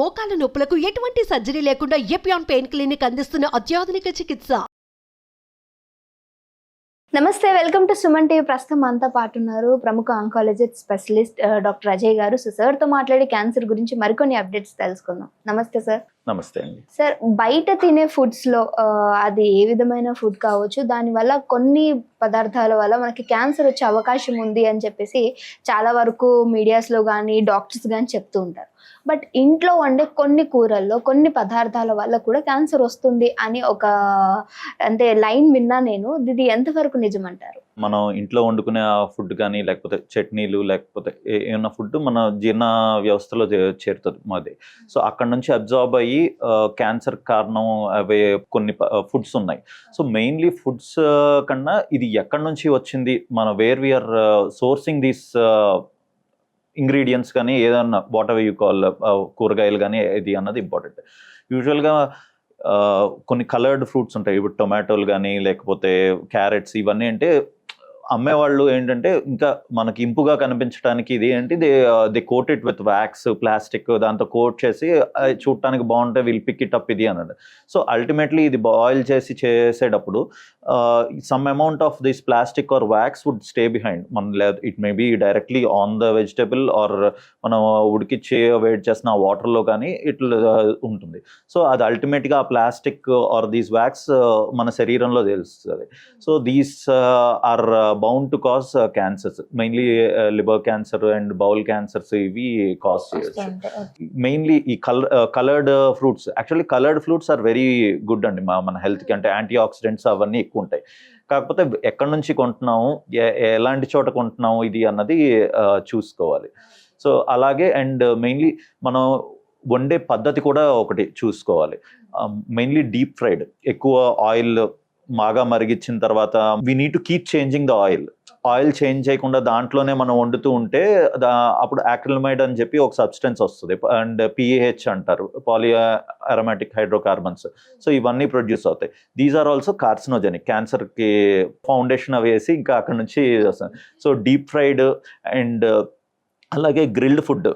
మోకాల నొప్పులకు ఎటువంటి సర్జరీ లేకుండా ఎపియాన్ పెయిన్ క్లినిక్ అందిస్తున్న అత్యాధునిక చికిత్స. నమస్తే, వెల్కమ్ టు సుమన్ టీవీ. ప్రస్తుతం మనతో పాటు ఉన్నారు ప్రముఖ ఆంకాలజిస్ట్ స్పెషలిస్ట్ డాక్టర్ అజయ్ గారు. సో సార్తో మాట్లాడి క్యాన్సర్ గురించి మరికొన్ని అప్డేట్స్ తెలుసుకుందాం. నమస్తే సార్. నమస్తే అండి. సార్, బయట తినే ఫుడ్స్లో అది ఏ విధమైన ఫుడ్ కావచ్చు, దానివల్ల కొన్ని పదార్థాల వల్ల మనకి క్యాన్సర్ వచ్చే అవకాశం ఉంది అని చెప్పేసి చాలా వరకు మీడియాస్లో కానీ డాక్టర్స్ కానీ చెప్తూ ఉంటారు. బట్ ఇంట్లో వండే కొన్ని కూరల్లో కొన్ని పదార్థాల వల్ల కూడా క్యాన్సర్ వస్తుంది అని ఒక అంటే లైన్ విన్నా నేను. ఇది ఎంతవరకు నిజమంటారు? మనం ఇంట్లో వండుకునే ఫుడ్ కానీ లేకపోతే చట్నీలు లేకపోతే ఏమన్నా ఫుడ్ మన జీర్ణ వ్యవస్థలో చేరుతుంది మాది. సో అక్కడ నుంచి అబ్జార్బ్ అయ్యి క్యాన్సర్ కారణం అవే కొన్ని ఫుడ్స్ ఉన్నాయి. సో మెయిన్లీ ఫుడ్స్ కన్నా ఇది ఎక్కడి నుంచి వచ్చింది, మన where we are sourcing these ingredients కానీ ఏదన్నా వాట్ ఎవర్ యూ కాల్ కూరగాయలు కానీ ఇది అన్నది ఇంపార్టెంట్. యూజువల్గా కొన్ని కలర్డ్ ఫ్రూట్స్ ఉంటాయి, ఇప్పుడు టొమాటోలు కానీ లేకపోతే క్యారెట్స్, ఇవన్నీ అంటే అమ్మేవాళ్ళు ఏంటంటే ఇంకా మనకి ఇంపుగా కనిపించడానికి ఇది ఏంటి they coat it with wax, plastic, దాంతో కోట్ చేసి చూడటానికి బాగుంటే విల్ పిక్ ఇట్ అప్ ఇది అన్నది. సో అల్టిమేట్లీ ఇది బాయిల్ చేసి చేసేటప్పుడు some amount of this plastic or wax would stay behind. It may be directly on the vegetable or మనం ఉడికిచ్చి వేడి చేసిన వాటర్లో కానీ ఇట్లా ఉంటుంది. సో అది అల్టిమేట్గా ఆ ప్లాస్టిక్ ఆర్ దీస్ వ్యాక్స్ మన శరీరంలో తెలుస్తుంది. So these are bound to cause cancers, mainly liver cancer and bowel cancers ఇవి కాజ్ చేయొచ్చు. మెయిన్లీ ఈ coloured fruits, actually coloured fruits are very good అండి మన హెల్త్కి. అంటే యాంటీ ఆక్సిడెంట్స్ అవన్నీ ఎక్కువ ఉంటాయి. కాకపోతే ఎక్కడి నుంచి కొంటున్నాము, ఎలాంటి చోట కొంటున్నాము ఇది అన్నది చూసుకోవాలి. సో అలాగే అండ్ మెయిన్లీ మనం వండే పద్ధతి కూడా ఒకటి చూసుకోవాలి. మెయిన్లీ డీప్ ఫ్రైడ్, ఎక్కువ ఆయిల్ బాగా మరిగించిన తర్వాత we need to keep changing the oil change చేయకుండా దాంట్లోనే మనం వండుతూ ఉంటే అప్పుడు యాక్రిలమైడ్ అని చెప్పి ఒక సబ్స్టెన్స్ వస్తుంది అండ్ PAH అంటారు, పాలీ అరోమాటిక్ హైడ్రోకార్బన్స్. సో ఇవన్నీ ప్రొడ్యూస్ అవుతాయి. దీస్ ఆర్ ఆల్సో కార్సినోజెనిక్, క్యాన్సర్కి ఫౌండేషన్ వేసి ఇంకా అక్కడ నుంచి వస్తుంది. సో డీప్ ఫ్రైడ్ అండ్ అలాగే గ్రిల్డ్ ఫుడ్,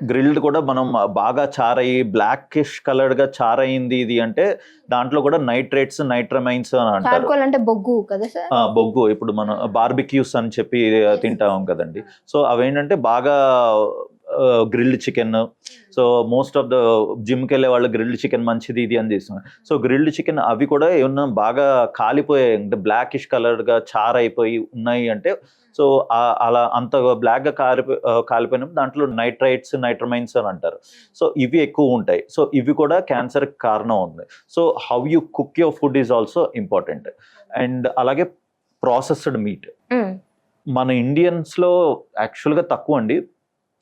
గ్రిల్డ్ కూడా మనం బాగా చారయి బ్లాకిష్ కలర్డ్గా చారయింది ఇది అంటే దాంట్లో కూడా నైట్రేట్స్, నైట్రమైన్స్ అని అంటారు. అంటే బొగ్గు కదా సార్? బొగ్గు. ఇప్పుడు మనం బార్బిక్యూస్ అని చెప్పి తింటాం కదండి. సో అవేంటంటే బాగా grilled chicken. So most of the జిమ్కి వెళ్ళే వాళ్ళు గ్రిల్డ్ చికెన్ మంచిది ఇది అని చేస్తున్నారు. సో గ్రిల్డ్ చికెన్ అవి కూడా ఏమన్నా బాగా కాలిపోయాయి అంటే బ్లాకిష్ కలర్గా చారైపోయి ఉన్నాయి అంటే, సో అలా అంత బ్లాక్గా కాలిపోయినప్పుడు దాంట్లో నైట్రైట్స్, నైట్రమైన్స్ అని అంటారు. సో ఇవి ఎక్కువ ఉంటాయి. సో ఇవి కూడా క్యాన్సర్కి కారణం ఉంది. So how you cook your food is also important. And అలాగే ప్రాసెస్డ్ మీట్ మన ఇండియన్స్లో యాక్చువల్గా తక్కువ అండి.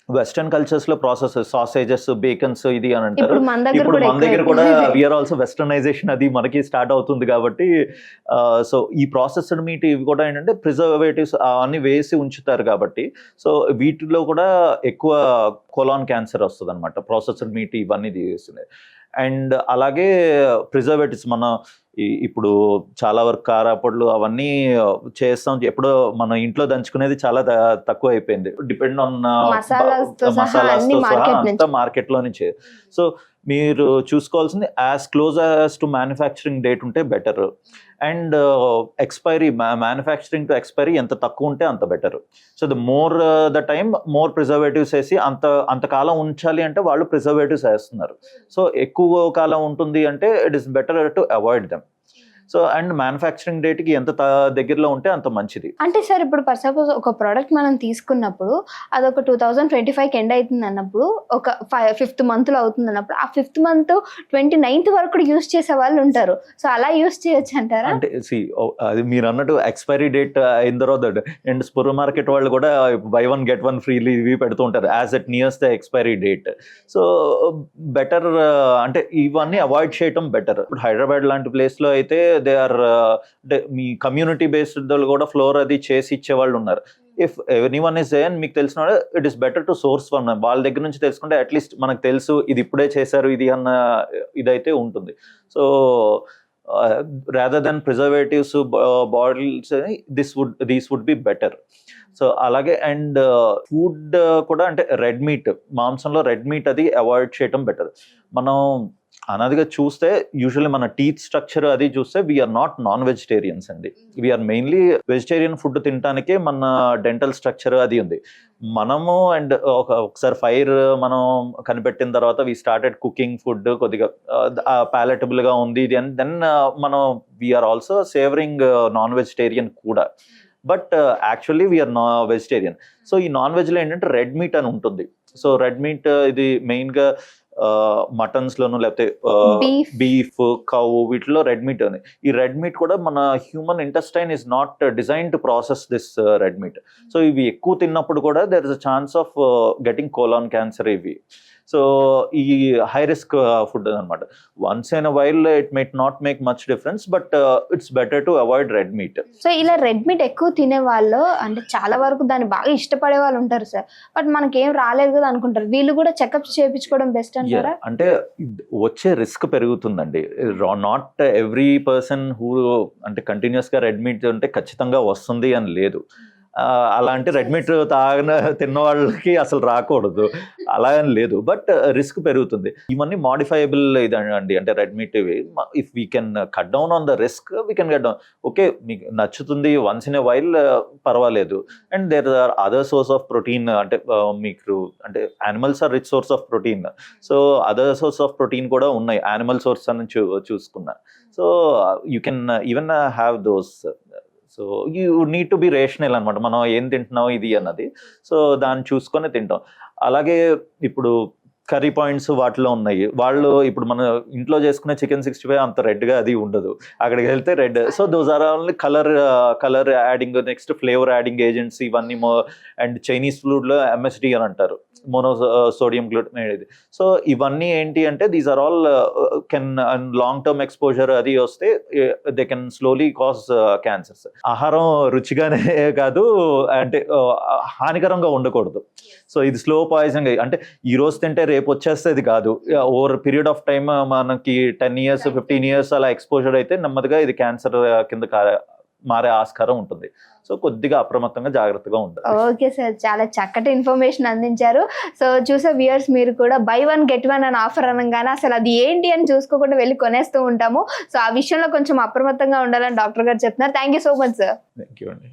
వెస్టర్న్ కల్చర్స్ లో ప్రాసెస్ సాసేజెస్, బేకన్స్ ఇది అని అంటారు. ఇప్పుడు మన దగ్గర కూడా వీఆర్ ఆల్సో వెస్టర్నైజేషన్ అది మనకి స్టార్ట్ అవుతుంది కాబట్టి సో ఈ ప్రాసెస్డ్ మీట్ ఇవి కూడా ఏంటంటే ప్రిజర్వేటివ్స్ అన్ని వేసి ఉంచుతారు కాబట్టి సో వీటిలో కూడా ఎక్కువ కొలాన్ క్యాన్సర్ వస్తుంది అనమాట, ప్రాసెస్డ్ మీట్ ఇవన్నీ చేస్తున్నాయి. అండ్ అలాగే ప్రిజర్వేటివ్స్ మన ఇప్పుడు చాలా వరకు కారాపొడులు అవన్నీ చేస్తాం, ఎప్పుడో మన ఇంట్లో దంచుకునేది చాలా తక్కువ అయిపోయింది. డిపెండ్ ఆన్ మసాలాస్తో సహా అంతా మార్కెట్ లో నుంచి. సో మీరు చూసుకోవాల్సింది as close as to manufacturing date ఉంటే better. And expiry, manufacturing to expiry ఎంత తక్కువ ఉంటే అంత better. So the more the time more preservatives వేసి అంతకాలం ఉంచాలి అంటే వాళ్ళు ప్రిజర్వేటివ్స్ వేస్తున్నారు. సో ఎక్కువ కాలం ఉంటుంది అంటే it is better to avoid them. So and manufacturing డేట్కి ఎంత దగ్గరలో ఉంటే అంత మంచిది. అంటే సార్ ఇప్పుడు ఫర్ సపోజ్ ఒక ప్రోడక్ట్ మనం తీసుకున్నప్పుడు అదొక 2025కి ఎండ్ అవుతుంది అన్నప్పుడు, ఒక 5th monthలో అవుతుంది అన్నప్పుడు ఆ 5th month 29th వరకు కూడా యూస్ చేసే వాళ్ళు ఉంటారు. సో అలా యూస్ చేయొచ్చు అంటారా? అంటే అది మీరు అన్నట్టు ఎక్స్పైరీ డేట్ అయిన తర్వాత అండ్ సూపర్ మార్కెట్ వాళ్ళు కూడా buy 1 get 1 ఫ్రీలీ ఇవి పెడుతూ ఉంటారు as it nears the expiry date. So better అంటే ఇవన్నీ అవాయిడ్ చేయటం బెటర్. ఇప్పుడు హైదరాబాద్ లాంటి ప్లేస్లో అయితే దే ఆర్ అంటే మీ కమ్యూనిటీ బేస్డ్ కూడా ఫ్లోర్ అది చేసి ఇచ్చేవాళ్ళు ఉన్నారు. ఇఫ్ ఎనీవన్ ఇస్ దేర్ మీకు తెలిసిన it is better to source from వాళ్ళ దగ్గర నుంచి తెలుసుకుంటే అట్లీస్ట్ మనకు తెలుసు ఇది ఇప్పుడే చేశారు ఇది అన్న ఇదైతే ఉంటుంది. So rather than preservatives bottles these would be better. So అలాగే అండ్ ఫుడ్ కూడా అంటే రెడ్ మీట్, మాంసంలో రెడ్ మీట్ అది అవాయిడ్ చేయటం బెటర్. మనం అన్నదిగా చూస్తే యూజువల్లీ మన టీత్ స్ట్రక్చర్ అది చూస్తే వీఆర్ నాట్ నాన్ వెజిటేరియన్స్ అండి. వీఆర్ మెయిన్లీ వెజిటేరియన్ ఫుడ్ తినడానికే మన డెంటల్ స్ట్రక్చర్ అది ఉంది. మనము అండ్ ఒకసారి ఫైర్ మనం కనిపెట్టిన తర్వాత వీ స్టార్టెడ్ కుకింగ్ ఫుడ్ కొద్దిగా ప్యాలెటబుల్ గా ఉంది ఇది అండ్ దెన్ మనం we are also savouring non vegetarian కూడా. But actually we are vegetarian. So ఈ నాన్ వెజ్ లో ఏంటంటే రెడ్ మీట్ అని ఉంటుంది. సో రెడ్ మీట్ ఇది మెయిన్ గా మటన్స్ లోను లేకపోతే బీఫ్, కౌ వీటిలో రెడ్ మీట్ ఉంది. ఈ రెడ్ మీట్ కూడా మన human intestine is not design to process this red meat. So ఇవి ఎక్కువ తిన్నప్పుడు కూడా there is a chance of getting colon cancer ఇవి. సో ఈ హై రిస్క్ ఫుడ్ అనమాట. Once in a while it might not make much difference, but it's better to avoid red meat. So ఇలా red meat ఎక్కువ తినే వాళ్ళు అంటే చాలా వరకు దాన్ని బాగా ఇష్టపడే వాళ్ళు ఉంటారు సార్. బట్ మనకేం రాలేదు కదా అనుకుంటారు. వీళ్ళు కూడా చెకప్ చేయించుకోవడం బెస్ట్ అంటారా? అంటే వచ్చే రిస్క్ పెరుగుతుందండి. నాట్ ఎవ్రీ పర్సన్ హూ అంటే కంటిన్యూస్ గా రెడ్ మీట్ ఉంటే ఖచ్చితంగా వస్తుంది అని లేదు. అలాంటి రెడ్ మీట్ తిన్న వాళ్ళకి అసలు రాకూడదు అలా అని లేదు. బట్ రిస్క్ పెరుగుతుంది. ఇవన్నీ మాడిఫైయబుల్ ఇదండి. అంటే red meat if we can cut down on the risk we can cut down. Okay మీకు నచ్చుతుంది వన్స్ ఇన్ ఎ వైల్ పర్వాలేదు. And there are other source of protein. అంటే మీకు అంటే animals are rich source of protein. So other source of protein కూడా ఉన్నాయి animal source అని చూసుకున్నా. So you can even have those. So you need to be rational అనమాట. మనం ఏం తింటున్నాం ఇది అన్నది. సో దాన్ని చూసుకొని తింటాం. అలాగే ఇప్పుడు కర్రీ పాయింట్స్ వాటిలో ఉన్నాయి. వాళ్ళు ఇప్పుడు మన ఇంట్లో చేసుకునే చికెన్ 65 అంత రెడ్గా అది ఉండదు. అక్కడికి వెళ్తే red. So those are only colour adding, next flavour adding agents ఇవన్నీ. అండ్ చైనీస్ ఫుడ్లో MSG అని అంటారు, మోనోసోడియం గ్లూటమేట్. సో ఇవన్నీ ఏంటి అంటే these are all can long term exposure అది వస్తే they can slowly cause cancers. ఆహారం రుచిగానే కాదు అంటే హానికరంగా ఉండకూడదు. సో ఇది స్లో పాయిజన్. అంటే ఈ రోజు తింటే రేపు వచ్చేస్తుంది కాదు. ఓవర్ పీరియడ్ ఆఫ్ టైమ్ మనకి 10 years 15 years అలా ఎక్స్పోజర్ అయితే నెమ్మదిగా ఇది క్యాన్సర్ కింద మారే ఆస్కారం ఉంటుంది. సో కొద్దిగా అప్రమత్తంగా జాగ్రత్తగా ఉండాలి. ఓకే సార్, చాలా చక్కటి ఇన్ఫర్మేషన్ అందించారు. సో చూసే వ్యూయర్స్ మీరు కూడా buy 1 get 1 అని ఆఫర్ అనగానే అసలు అది ఏంటి అని చూసుకోకుండా వెళ్ళి కొనేస్తూ ఉంటాము. సో ఆ విషయంలో కొంచెం అప్రమత్తంగా ఉండాలని డాక్టర్ గారు చెప్తున్నారు. Thank you so much sir. Thank you అండి.